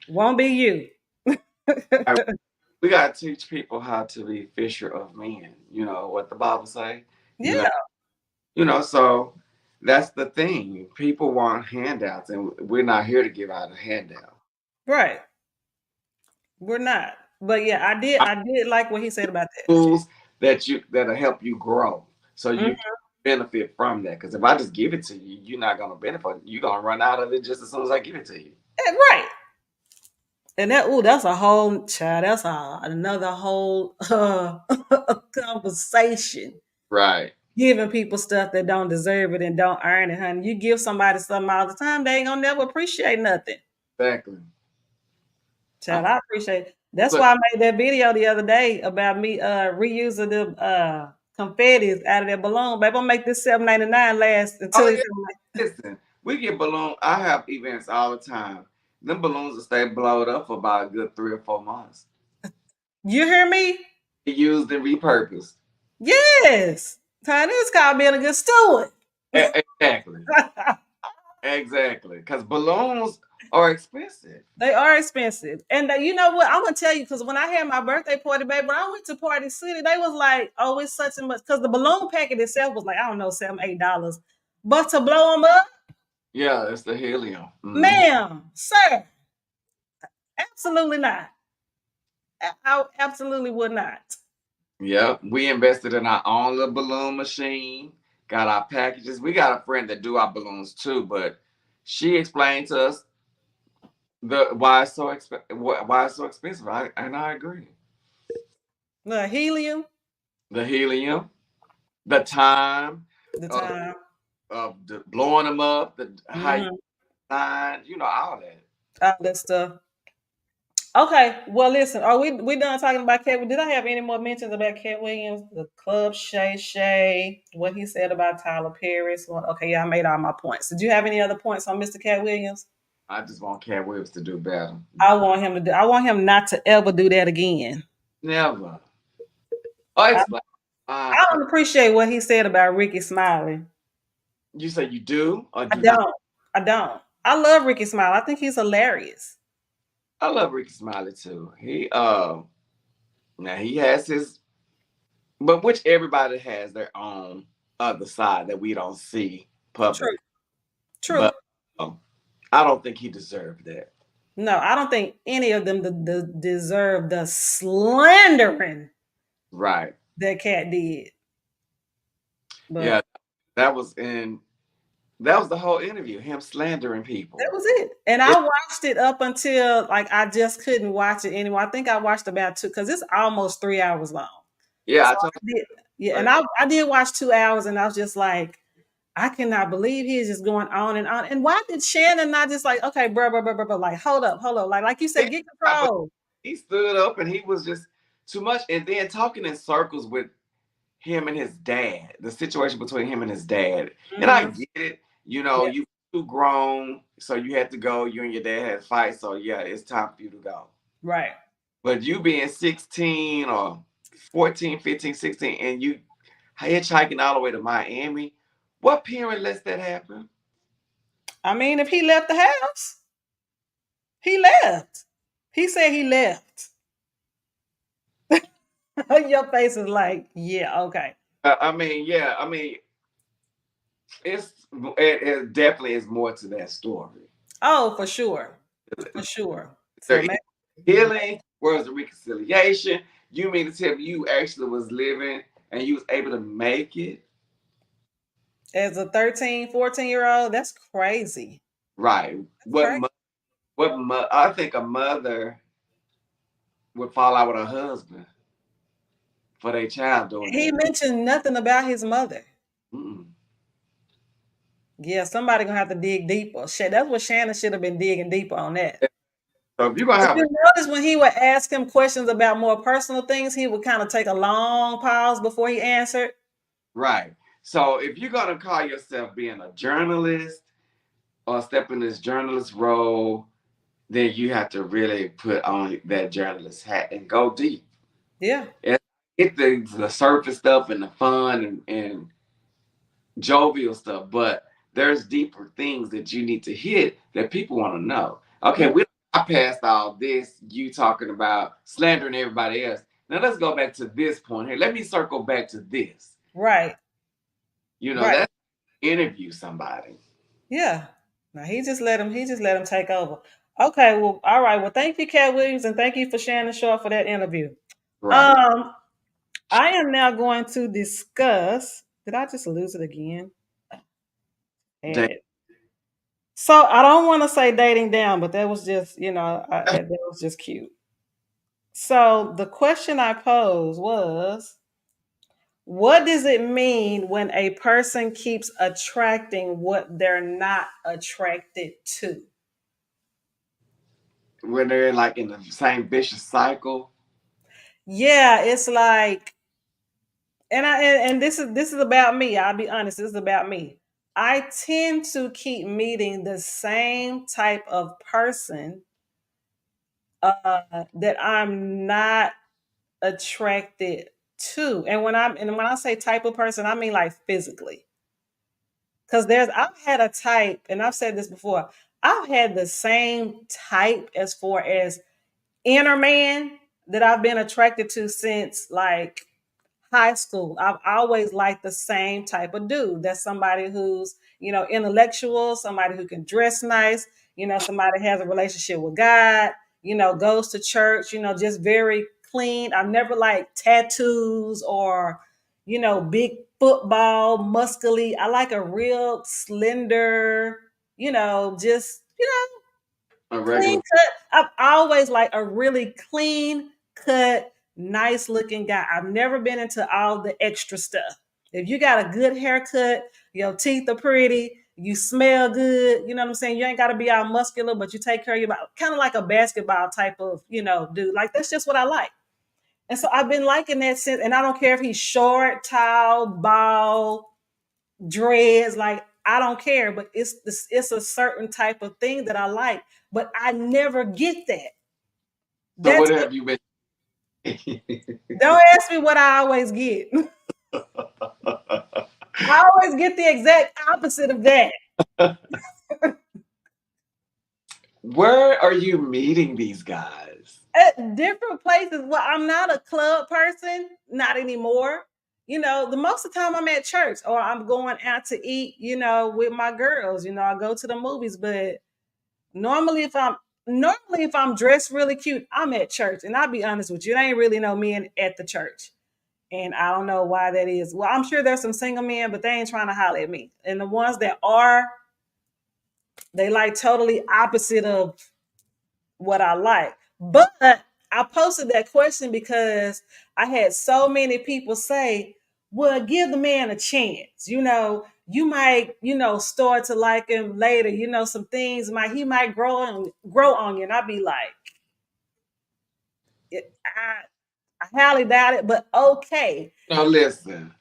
Won't be you. All right. We gotta teach people how to be fisher of men. You know what the Bible say? You know, Yeah. so that's the thing. People want handouts and we're not here to give out a handout. Right. We're not. But yeah, I did like what he said about that. Tools that'll help you grow so you Mhm. can benefit from that. Because if I just give it to you, you're not gonna benefit. You're gonna run out of it just as soon as I give it to you. Right. And that's a whole child, that's another whole conversation. Right. Giving people stuff that don't deserve it and don't earn it, honey. You give somebody something all the time, they ain't gonna never appreciate nothing. Exactly. Child, I appreciate it. That's But why I made that video the other day about me reusing the confettis out of that balloon. Babe, I'm make this $7.99 last until oh it yeah, come. listen, we get balloon. I have events all the time, them balloons will stay blowed up for about a good 3 or 4 months. You hear me? Used and repurposed. Yes. Honey, it's called being a good steward. Exactly. Exactly. Because balloons are expensive. They are expensive. And you know what? I'm gonna tell you, because when I had my birthday party, baby, when I went to Party City, they was like, oh, it's such and much, because the balloon packet itself was like, I don't know, $7, $8. But to blow them up, Yeah, it's the helium. ma'am, sir, absolutely not. I absolutely would not. Yep. We invested in our own little balloon machine, got our packages. We got a friend that do our balloons too, but she explained to us the why it's so expensive. And I agree. The helium, The helium, the time the of, time. blowing them up, the how you Mm-hmm. sign, all that. All that stuff. Okay, well, listen. Are we done talking about Cat? Did I have any more mentions about Cat Williams, the club Shay Shay, what he said about Tyler Perry? So, okay, yeah, I made all my points. Did you have any other points on Mr. Cat Williams? I just want Cat Williams to do better. I want him to do. I want him not to ever do that again. Never. I I, explain. I don't appreciate what he said about Ricky Smiley. You say you do or I do not? don't. I don't. I love Ricky Smiley. I think he's hilarious. I love Ricky Smiley too. Now he has his, but which everybody has their own other side that we don't see True. publicly. True. But I don't think he deserved that. No, I don't think any of them deserve the slandering Right. that Cat did. Yeah, But that was the whole interview, him slandering that people. was it. And I watched it up until like I just couldn't watch it anymore. I think I watched about two because it's almost 3 hours long. Yeah, So I told I did, yeah, and you. I did watch 2 hours and I was just like, I cannot believe he is just going on and on. And why did Shannon not just like, okay, bro, like hold up, like you said, get But control. he stood up and he was just too much, and then talking in circles with him and his dad, the situation between him and his dad. And I Mm-hmm. get it, Yeah, you too grown, so you had to go. You and your dad had a fight, so yeah, it's time for you to go. right. But you being 16 or 14, 15, 16, and you hitchhiking all the way to Miami, what parent lets that happen? I mean, if he left the house, he left. He said he left. Your face is like, yeah, okay. I mean, yeah, I mean, it definitely is more to that story. Oh, for sure. For sure. So There maybe healing, where's the reconciliation? You mean to tell me you actually was living and you was able to make it? as a 13, 14-year old, that's crazy. Right. That's crazy. I think a mother would fall out with her husband for their child doing He that. mentioned nothing about his mother. Mm-mm. Yeah, somebody gonna have to dig deeper. Shit, that's what Shannon should have been digging deeper on that. So if you're gonna If have a you notice when he would ask him questions about more personal things, he would kind of take a long pause before he answered. right. So if you're gonna call yourself being a journalist or step in this journalist role, then you have to really put on that journalist hat and go deep. Yeah. And get the surface stuff and the fun and jovial stuff, but there's deeper things that you need to hit that people want to know. Okay, Yeah. I passed all this, you talking about slandering everybody else. Now let's go back to this point here. Let me circle back to this. Right. Right. Let's interview somebody. Yeah. Now he just let him take over. Okay, well, all right. Well, thank you, Cat Williams, and thank you for Shannon Short for that interview. Right. Um, I am now going to discuss. Did I just lose it again? And Dang. it. So I don't want to say dating down, but that was just, that was just cute. So the question I posed was, what does it mean when a person keeps attracting what they're not attracted to? When they're like in the same vicious cycle. Yeah, it's like, and this is about me. I'll be honest, this is about me. I tend to keep meeting the same type of person that I'm not attracted to. And when I say type of person, I mean like physically. Because I've had a type, and I've said this before, I've had the same type as far as inner man that I've been attracted to since like high school. I've always liked the same type of dude. That's somebody who's, intellectual, somebody who can dress nice, somebody has a relationship with God, goes to church, just very clean. I've never liked tattoos or, big football, muscly. I like a real slender, just, A clean regular. cut. I've always like a really clean cut, nice looking guy. I've never been into all the extra stuff. If you got a good haircut, your teeth are pretty, you smell good, you know what I'm saying? You ain't got to be all muscular, but you take care of your body. Kind of like a basketball type of, dude. Like that's just what I like. And so I've been liking that since, and I don't care if he's short, tall, bald, dreads, like I don't care, but it's a certain type of thing that I like, but I never get that. So what That's have you been? Don't ask me what I always get. I always get the exact opposite of that. Where are you meeting these guys? At different places. Well, I'm not a club person, not anymore. The most of the time I'm at church or I'm going out to eat, with my girls. I go to the movies, but Normally, if I'm normally if I'm dressed really cute, I'm at church. And I'll be honest with you, there ain't really no men at the church. And I don't know why that is. Well, I'm sure there's some single men, but they ain't trying to holler at me. And the ones that are, they like totally opposite of what I like. But I posted that question because I had so many people say, well, give the man a chance. You might, start to like him later. Some things he might grow on you. And I'd be like, I highly doubt it, but okay. Now listen,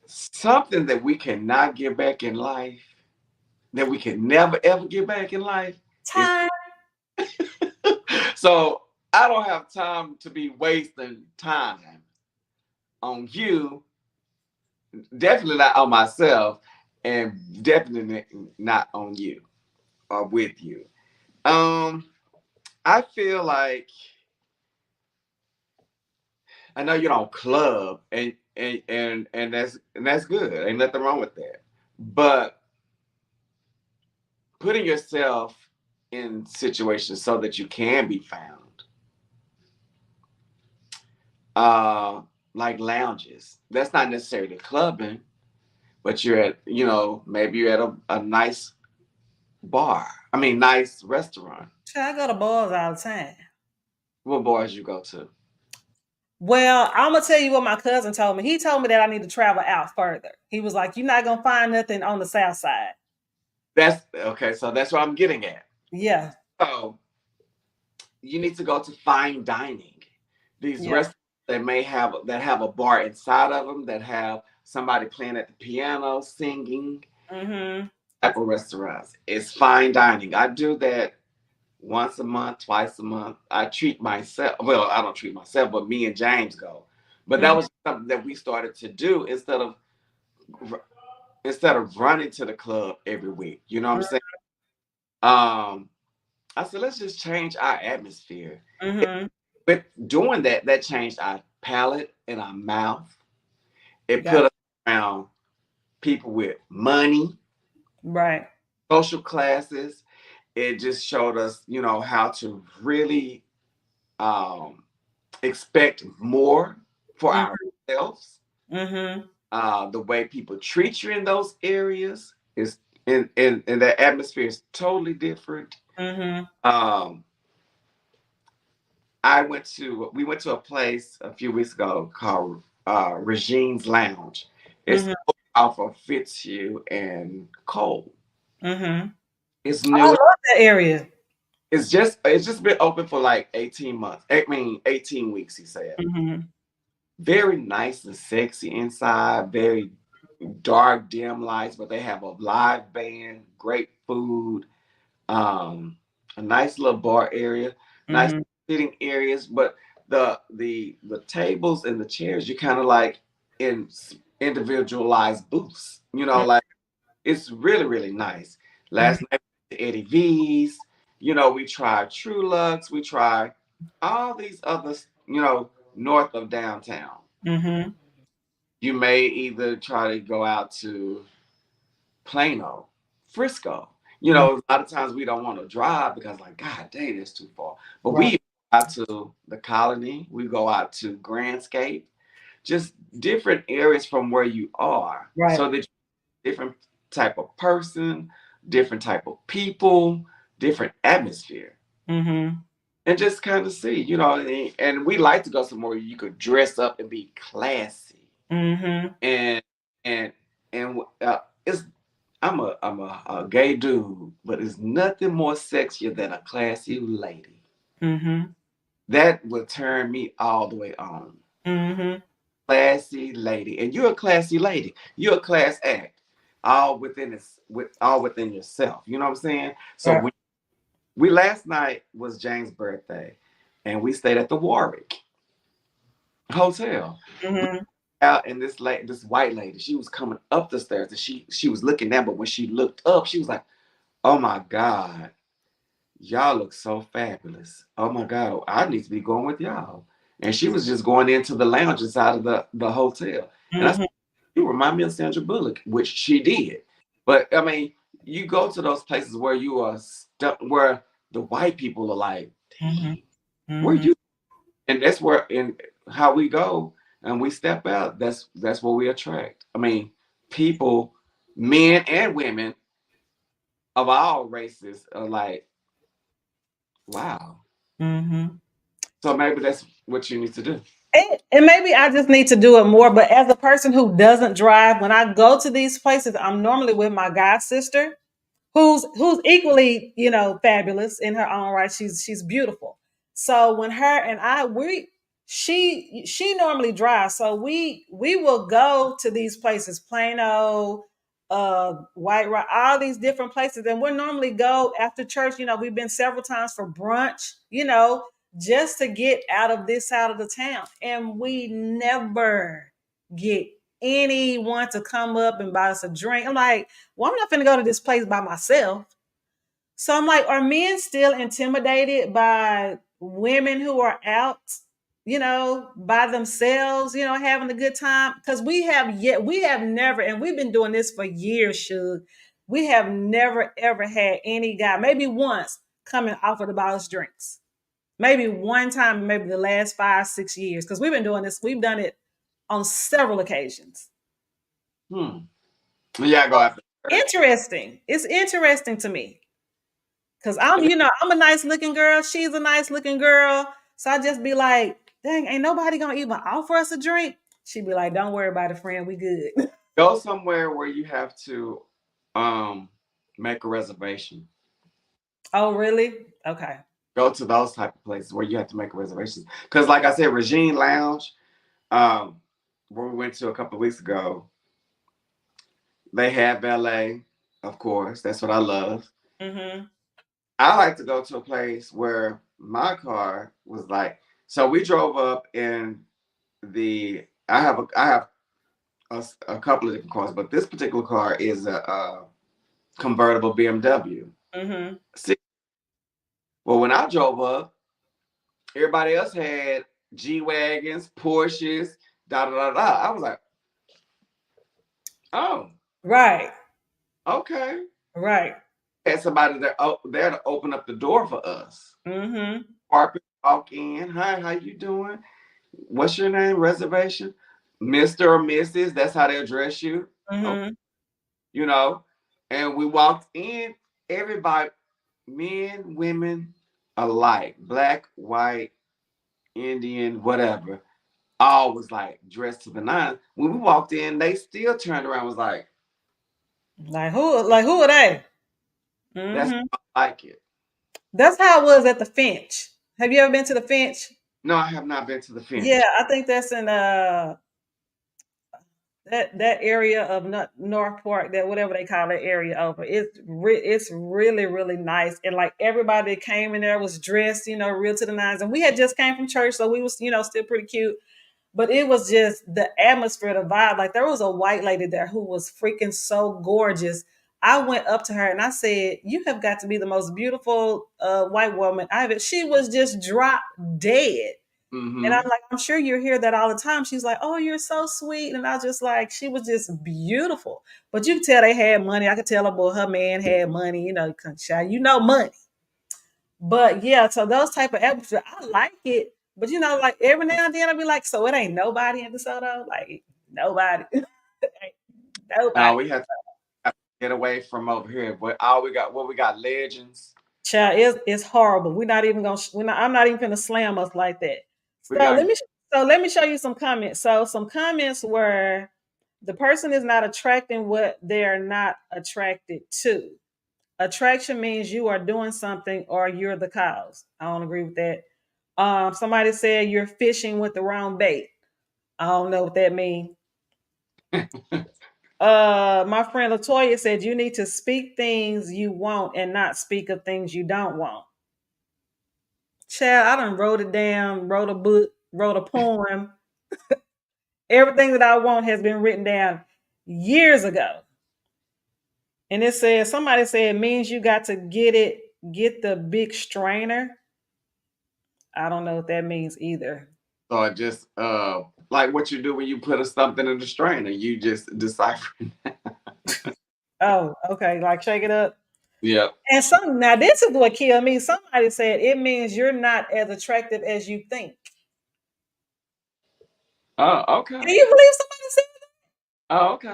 something that we cannot get back in life, that we can never ever get back in life, is Time. so I don't have time to be wasting time on you, definitely not on myself, and definitely not on you or with you. Um, I feel like I know you don't club and that's good. Ain't nothing wrong with that. But putting yourself in situations so that you can be found, uh, like lounges. That's not necessarily clubbing, but you're at, maybe you're at a nice bar. I mean, nice restaurant. I go to bars all the time. What bars you go to? Well, I'm gonna tell you what my cousin told me. He told me that I need to travel out further. He was like, "You're not gonna find nothing on the south side." That's okay. So that's what I'm getting at. Yeah, So you need to go to fine dining. These yeah. restaurants that have a bar inside of them, that have somebody playing at the piano, singing, Mm-hmm. type of restaurants. It's fine dining. I do that once a month, twice a month. I treat myself. Well, I don't treat myself, but me and James go. But that Mm-hmm. was something that we started to do instead of running to the club every week. You know what I'm saying? Um, I said, let's just change our atmosphere. Mm-hmm. But doing that, that changed our palate and our mouth. It Got put us around people with money, right. social classes. It just showed us, how to really um, expect more for Mm-hmm. ourselves. Mm-hmm. The way people treat you in those areas is in that atmosphere is totally different. Mm-hmm. Um, we went to a place a few weeks ago called Regine's Lounge. It's Mm-hmm. off of Fitzhugh and Cole. Mm-hmm. It's I new. love that area. It's just been open for like 18 months. I mean 18 weeks, he said. Mm-hmm. Very nice and sexy inside, very dark, dim lights, but they have a live band, great food, um, a nice little bar area, nice Mm-hmm. sitting areas. But the tables and the chairs, you kind of like in individualized booths. You know, like it's really really nice. Last night the Eddie V's. You know, we tried True Lux. We tried all these others. You know, north of downtown. Mm-hmm. You may either try to go out to Plano, Frisco. You Mm-hmm. know, a lot of times we don't want to drive because, like, God dang, it's too far. But Right. we go out to the Colony, we go out to Grandscape, just different areas from where you are, Right. so that you're different type of person, different type of people, different atmosphere, Mm-hmm. and just kind of see, you know. And we like to go somewhere you could dress up and be classy, Mm-hmm. and and and it's I'm a gay dude, but it's nothing more sexier than a classy lady. Mm-hmm. That would turn me all the way on. Mm-hmm. Classy lady, and you're a classy lady. You're a class act, all within all within yourself. You know what I'm saying? So Right. we last night was Jane's birthday, and we stayed at the Warwick Hotel. Mm-hmm. Out and this white lady, she was coming up the stairs, and she was looking down, but when she looked up, she was like, "Oh my God, y'all look so fabulous. Oh my God, I need to be going with y'all." And she was just going into the lounge inside of the hotel. And I said, Mm-hmm. "You remind me of Sandra Bullock," which she did. But I mean, you go to those places where you are stuck, where the white people are like, Mm-hmm. "Dang, where Mm-hmm. you?" And that's where, and how we go and we step out. That's what we attract. I mean, people, men and women of all races are like, wow. Mm-hmm. So maybe that's what you need to do. And maybe I just need to do it more. But as a person who doesn't drive, when I go to these places, I'm normally with my god sister, who's equally, fabulous in her own right. She's beautiful. So when her and I we she normally drives, so we will go to these places, Plano, White Rock, all these different places, and we normally go after church. We've been several times for brunch. Just to get out of this side of the town, and we never get anyone to come up and buy us a drink. I'm like, well, I'm not finna go to this place by myself. So I'm like, are men still intimidated by women who are out, by themselves, having a good time? Because we have never, and we've been doing this for years, Shuug. We have never ever had any guy, maybe once, come and offer to buy us drinks. Maybe one time, maybe the last 5, 6 years, because we've been doing this. We've done it on several occasions. Hmm. Yeah, go after church. Interesting. It's interesting to me. Cause I'm a nice looking girl. She's a nice looking girl. So I just be like, dang, ain't nobody gonna even offer us a drink. She'd be like, don't worry about it, friend. We good. Go somewhere where you have to um make a reservation. Oh, really? Okay. Go to those type of places where you have to make a reservation. Because like I said, Regine Lounge, um, where we went to a couple of weeks ago, they had ballet, of course. That's what I love. Mm-hmm. I like to go to a place where my car was like, so we drove up in I have a couple of different cars, but this particular car is a convertible BMW. Mm-hmm. See, well, when I drove up, everybody else had G wagons, Porsches, da da da da. I was like, oh, Right. okay. Right. Had somebody there to open up the door for us. Mm-hmm. Carpet walk in. Hi, how you doing? What's your name? Reservation? Mr. or Mrs. That's how they address you. Oh, Mm-hmm. you know. And we walked in, everybody, men, women alike, black, white, Indian, whatever, all was like dressed to the nines. When we walked in, they still turned around and was like, Like who are they? that's Mm-hmm. I like it. That's how it was at the Finch. Have you ever been to the Finch? No, I have not been to the Yeah, Finch. I think that's that area of North Park, that whatever they call that area over, it's really really nice, and like everybody that came in there was dressed, real to the nines, and we had just came from church, so we was still pretty cute, but it was just the atmosphere, the vibe. Like there was a white lady there who was freaking so gorgeous. I went up to her and I said, "You have got to be the most beautiful white woman I've ever." She was just drop dead. And I'm Mm-hmm. like, I'm sure you hear that all the time. She's like, oh, you're so sweet. And I was just like, she was just beautiful. But you could tell they had money. I could tell her man had money, money. But yeah, so those type of atmosphere, I like it. But like every now and then I'll be like, so it ain't nobody in DeSoto? Like nobody. Ain't Now nobody. we have to get away from over here. But all we got, what we got, legends. Child, it's horrible. We're not even gonna. I'm not even gonna slam us like that. We So got let me show you some comments. So some comments were the person is not attracting what they're not attracted to. Attraction means you are doing something or you're the cause. I don't agree with that. Somebody said you're fishing with the wrong bait. I don't know what that means. My friend Latoya said you need to speak things you want and not speak of things you don't want. Child, I done wrote it down, wrote a book, wrote a poem. Everything that I want has been written down years ago. And it says, somebody said it means you got to get the big strainer. I don't know what that means either. so just like what you do when you put something in the strainer, you just decipher. Oh, okay, like shake it up. Yeah. And some now this is what killed me. Somebody said it means you're not as attractive as you think. Oh, okay. Can you believe somebody said Oh, okay.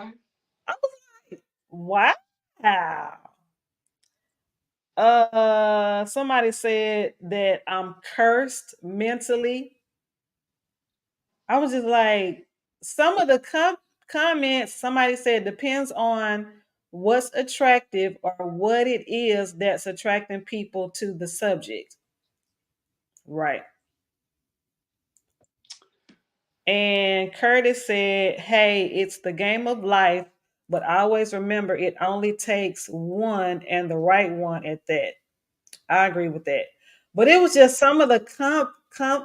that? I was like, wow. Somebody said that I'm cursed mentally. I was just like, some of the comments, somebody said depends on what's attractive or what it is that's attracting people to the subject. Right. And Curtis said, hey, it's the game of life, but always remember it only takes one and the right one at that. I agree with that. But it was just some of the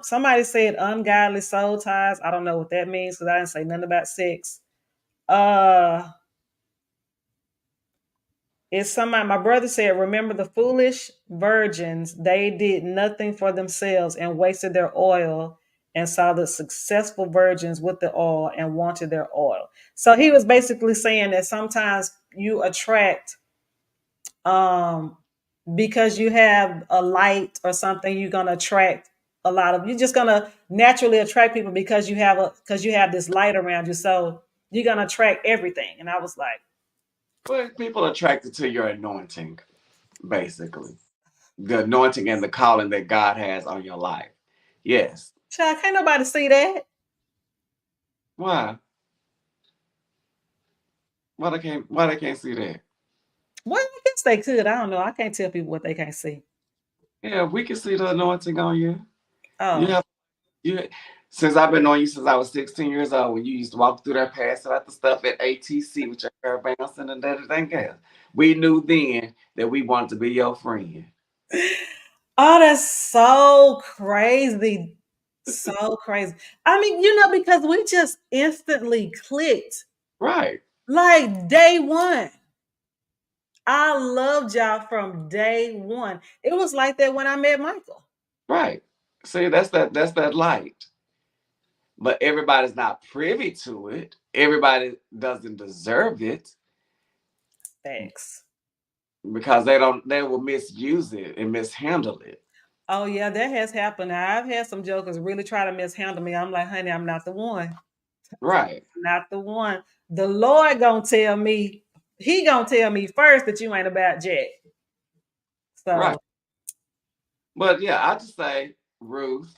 somebody said ungodly soul ties. I don't know what that means because I didn't say nothing about sex. Uh it's somebody, my brother said, remember the foolish virgins, they did nothing for themselves and wasted their oil and saw the successful virgins with the oil and wanted their oil. So he was basically saying that sometimes you attract um because you have a light or something, you're gonna attract you're just gonna naturally attract people because you have this light around you. So you're gonna attract everything. And I was like, Well, people are attracted to your anointing, basically. The anointing and the calling that God has on your life. Yes. child, can't nobody see that. Why? Why they can't see that? Well, I guess they could. I don't know. I can't tell people what they can't see. Yeah, we can see the anointing on you. You Oh, have you since I've been on you since I was 16 years old when you used to walk through there passing out the stuff at ATC with your hair bouncing and everything else. We knew then that we wanted to be your friend. oh, that's so crazy. So crazy. I mean, because we just instantly clicked Right, like day one. I loved y'all from day one. It was like that when I met Michael. right. See, that's that light. But everybody's not privy to it. Everybody doesn't deserve it Thanks. because they will misuse it and mishandle it. Oh yeah, that has happened. I've had some jokers really try to mishandle me. I'm like, honey, I'm not the one. Right, Not the one. The Lord gonna tell me, He gonna tell me first that you ain't about Jack. right. So But yeah, I just say, Ruth,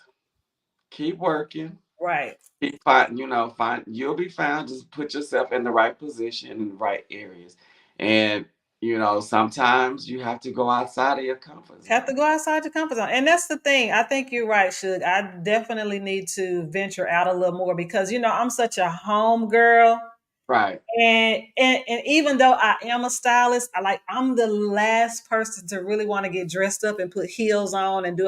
keep working. right. Keep find, find you'll be found. Just put yourself in the right position in the right areas. And sometimes you have to go outside of your comfort Have to zone. go outside your comfort zone. And that's the thing. I think you're right, Shuug. I definitely need to venture out a little more because I'm such a home girl. Right. And even though I am a stylist, I'm the last person to really want to get dressed up and put heels on and do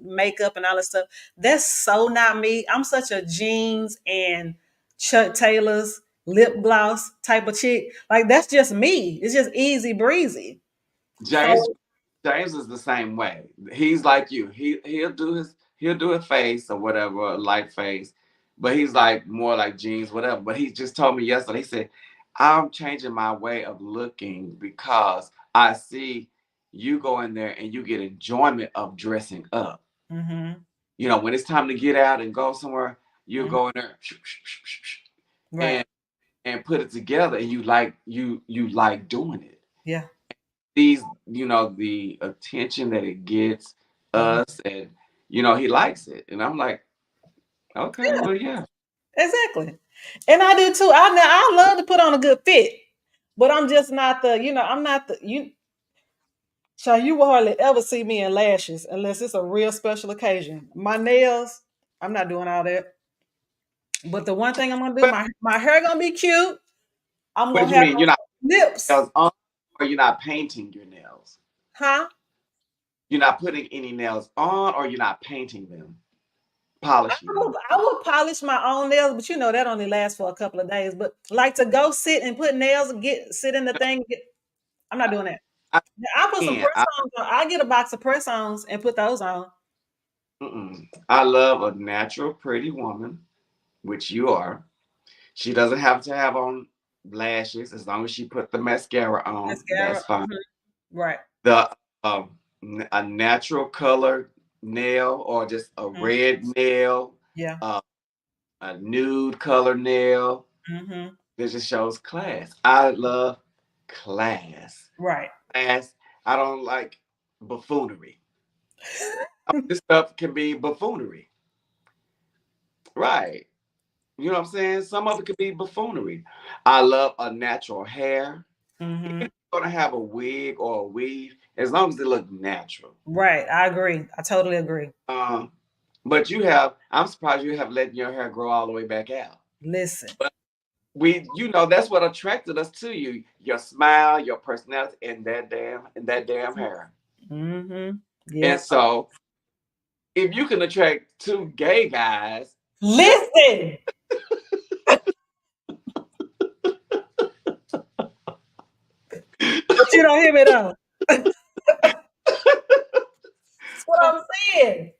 makeup and all that stuff. That's so not me. I'm such a jeans and Chuck Taylor's lip gloss type of chick. Like that's just me. It's just easy breezy. James So James is the same way. He's like you. He'll do his face or whatever, light face, but he's like more like jeans, whatever. But he just told me yesterday. He said, "I'm changing my way of looking because I see you go in there and you get enjoyment of dressing up. mhm, When it's time to get out and go somewhere, you mhm, go in there right. and and put it together, and you like doing it. Yeah. The attention that it gets Mhm. us, and he likes it, and I'm like, okay, Yeah, well, yeah. exactly. And I do too. I love to put on a good fit. But I'm just not I'm not so you will hardly ever see me in lashes unless it's a real special occasion. My nails, I'm not doing all that. But the one thing I'm gonna do, But my hair gonna be cute. I'm what do gonna you have mean, you're not those lips, nails on, or you're not painting your nails? huh? You're not putting any nails on, or you're not painting them, polishing them? I will polish my own nails, but that only lasts for a couple of days. But like to go sit and put nails and sit in the thing, I'm not I, doing that. I Now, I put some can't. press ons on. I get a box of press ons and put those on. I love a natural, pretty woman, which you are. She doesn't have to have on lashes as long as she put the mascara on. Mascara. That's fine. Right. The a natural color nail, or just a Mhm. red nail, Yeah. uh, a nude color nail. Hmm. That just shows class. I love class. Right. Class. I don't like buffoonery. This stuff can be buffoonery, right? You know what I'm saying? Some of it could be buffoonery. I love a natural hair. Even Hmm. if you're gonna have a wig or a weave, as long as it look natural. Right. I agree. I totally agree. Um, but I'm surprised you have letting your hair grow all the way back out. Listen. But that's what attracted us to you: your smile, your personality, and that damn hair. Hmm. Yeah. And so, if you can attract two gay guys, Listen. But you don't hear me though. That's what I'm saying.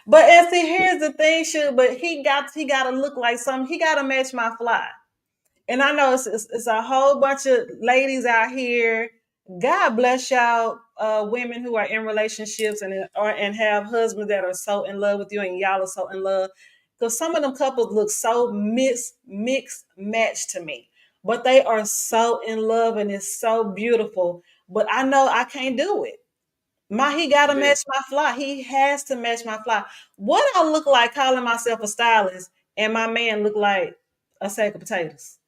But and see, here's the thing, Shuug. But he got to look like something. He got to match my fly. And I know it's a whole bunch of ladies out here. God bless y'all, women who are in relationships and have husbands that are so in love with you, and y'all are so in love. Because some of them couples look so mixed matched to me, but they are so in love and it's so beautiful. But I know I can't do it. He got to live match my fly. He has to match my fly. What I look like calling myself a stylist, and my man look like a sack of potatoes.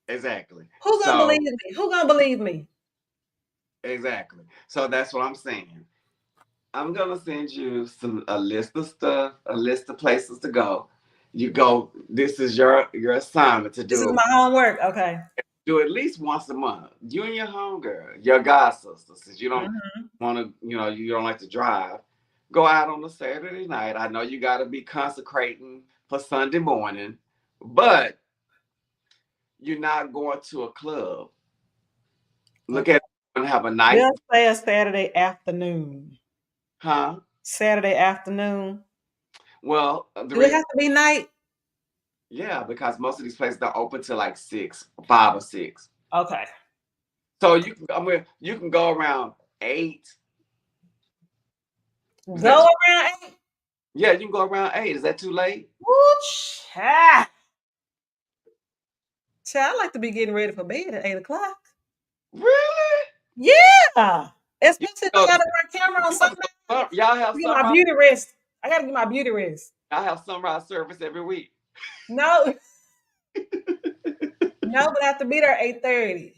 exactly. Who gonna believe So me? Who gonna believe me? exactly. So that's what I'm saying. I'm gonna send you a list of stuff, a list of places to go. You go. This is your assignment to This is do my homework. Okay. at least once a month. You and your homegirl, your god sister, since you don't Mhm. want to, you don't like to drive. Go out on a Saturday night. I know you got to be consecrating for Sunday morning, but you're not going to a club. Look Okay. at it and have a nice, We'll say a Saturday afternoon. huh? Saturday afternoon. Well, the Do it reason, have to be night? yeah, because most of these places are open till like 6, 5 or 6. Okay. So you can go around 8. Is that Go too, around 8. yeah? You can go around 8. Is that too late? Woo, child. Child, I like to be getting ready for bed at 8 o'clock. Really? Yeah. You Especially if I go. gotta work camera on You want Sunday. to go? Y'all have Get my sunrise. beauty rest. I gotta get my beauty rest. Y'all have sunrise service every week. No, no, but I have to be there at 8:30.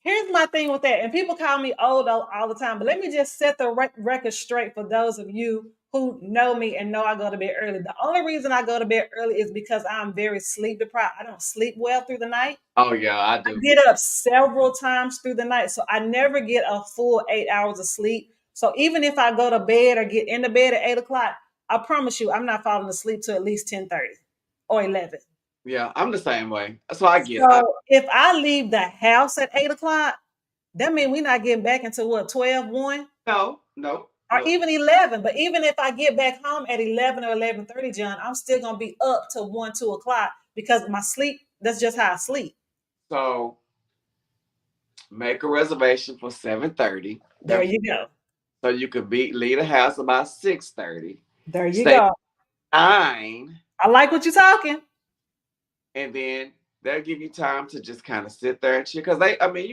Here's my thing with that, and people call me old all the time, but let me just set the record straight for those of you who know me and know I go to bed early. The only reason I go to bed early is because I'm very sleep deprived. I don't sleep well through the night. Oh yeah, I I do. get up several times through the night, so I never get a full 8 hours of sleep. So even if I go to bed or get into bed at 8 o'clock, I promise you, I'm not falling asleep till at least 10:30 or 11. Yeah, I'm the same way. So I get it. So if I leave the house at 8 o'clock, that means we're not getting back until what, 12, 1? No, no, Or no. even 11. But even if I get back home at 11 or 11:30, John, I'm still gonna be up to 1, 2 o'clock because my sleep, that's just how I sleep. So make a reservation for 7:30. There you go. So you could leave the house about 6:30. There you Stay go. 9, I like what you're talking. and then they'll give you time to just kind of sit there and chill. Because they, I mean,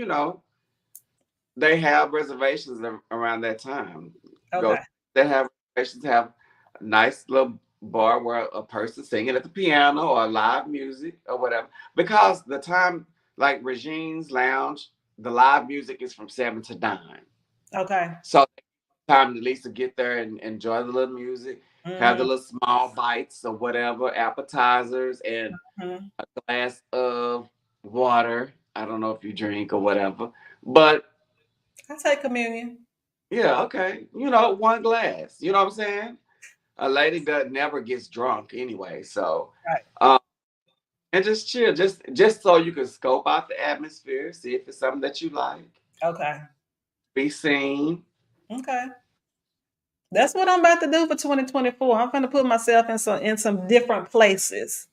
they have reservations around that time. Go, Okay. they have reservations, have a nice little bar where a person singing at the piano or live music or whatever. Because the time, like Regine's Lounge, the live music is from 7 to 9. Okay. So time at least to get there and enjoy the little music, have the Mm-hmm. little small bites or whatever, appetizers, and Mm-hmm. a glass of water. I don't know if you drink or whatever, but I take communion. yeah, okay. One glass. You know what I'm saying? A lady that never gets drunk anyway, so Right. um, and just chill, just so you can scope out the atmosphere, see if it's something that you like, Okay. be seen. Okay. That's what I'm about to do for 2024. I'm gonna put myself in some different places.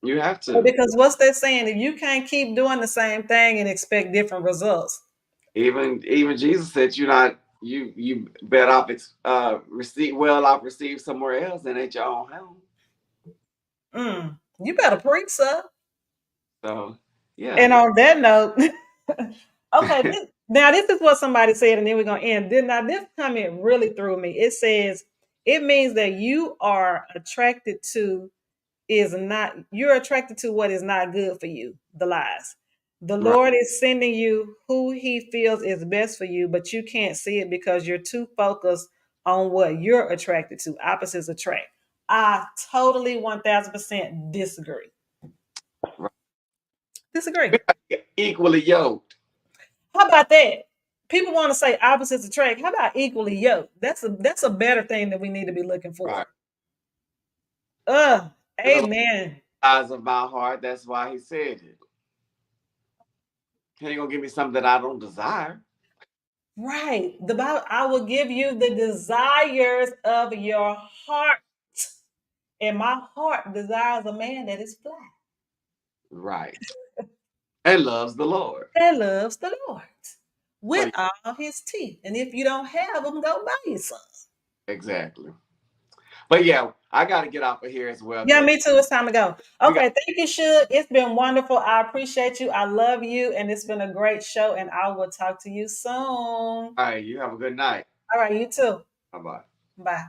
You have to. Because what's that saying? If you can't keep doing the same thing and expect different results. Even Jesus said you're not you better off receive somewhere else than at your own home. You better preach, sir. So yeah. And on that note, okay, now this is what somebody said, and then we're gonna end. Now this comment really threw me. It says it means that you're attracted to what is not good for you, the lies. The Right. Lord is sending you who He feels is best for you, but you can't see it because you're too focused on what you're attracted to. Opposites attract. I totally 1000% disagree. Right. Disagree. Equally yoked. How about that? People want to say opposites attract. How about equally yoked? That's a better thing that we need to be looking for. Right. To the Amen. eyes of my heart, that's why he said it. He ain't gonna give me something that I don't desire. Right. The Bible, I will give you the desires of your heart. And my heart desires a man that is flat Right. And loves the Lord. and loves the Lord So with all his teeth. And if you don't have them, go buy you some. exactly. But yeah, I gotta get off of here as well Yeah, because me too. It's time to go. we got Okay, thank you, Shuug. It's been wonderful. I appreciate you. I love you, and it's been a great show. And I will talk to you soon. All all right, you have a good night. right, you too. Bye bye. Bye.